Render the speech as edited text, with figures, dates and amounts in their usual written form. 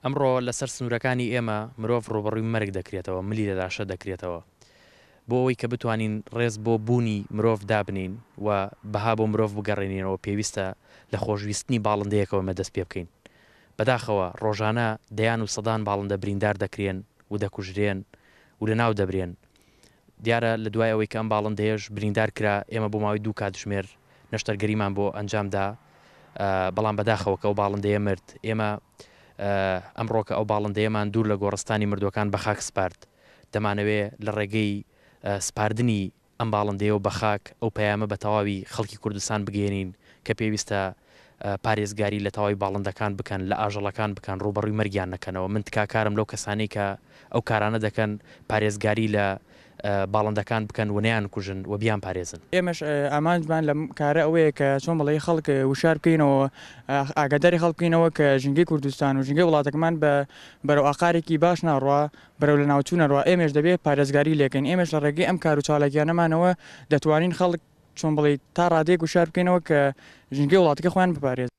ئەمڕۆ لەسەر سنوورەکانی ئێمە مرۆڤ ڕۆبەڕووی مەرگ دەکرێتەوە، ملی لەلاشە دەکرێتەوە بۆ ئەوەی کە بتوانین ڕێز بۆ بوونی مرۆڤ دابنین و بەها بۆ مرۆڤ بگەڕێنینەوە پێویستە لە خۆشویستنی باڵندەیەکەوە مەدەست پێ بکەین. بەداخەوە ڕۆژانە دەیان و سەدان باڵندە بریندار دەکرێن و دەکوژرێن و لە ناو دەبرێن. دیارە لە دوای ئەوەی کە ئەم باڵندەیەش بریندار کرا ئێمە بۆ ماوەی 2 کاتژمێر نەشتەرگەریمان بۆ ئەنجامدا، بەڵام بەداخەوە کە ئەو باڵندەیە مرد. ئێمە ئەمڕۆکە ئەو باڵندەیەمان دوور لە گۆڕستانی مردوەکان بە خاک سپارد. دەمانەوێت لە ڕێگەی سپاردنی ئەم باڵندەیە و بە خاک ئەو پەیامە بە تەواوی خەڵکی کوردستان بگەێنین کە پێویستە پارێزگاری لە تەواوی باڵندەکان بکەن، لە ئاژەڵەکان بکەن، ڕوبەڕووی مەرگیان نەکەنەوە. من تکاکارم لەو کەسانەی کە ئەو کارانە دەکەن پارێزگاری لە باڵندەکان بکەن و نەیان کوژن و بیان پارێزن. ئێمەش ئامانجمان لە کارە ئەوەیە کە چۆن بڵێ خەڵک وشار بکەینەوە، ئاگاداری خەڵک بکەینەوە کە ژینگەی کوردستان و ژینگەی وڵاتەکەمان بەرەو ئاقارێکی باش ناڕوا، بەرەو لە ناوچوونەڕوا. ئێمەش دەبێت پارێزگاری لێکەین. ئێمەش لە ڕێگەی ئەم کار و چالاکیانەمانەوە دەتوانین خەڵک چۆن بڵێ تا ڕادێک وشار بکەینەوە کە ژینگەی وڵاتەکە خۆیان بپارێزن.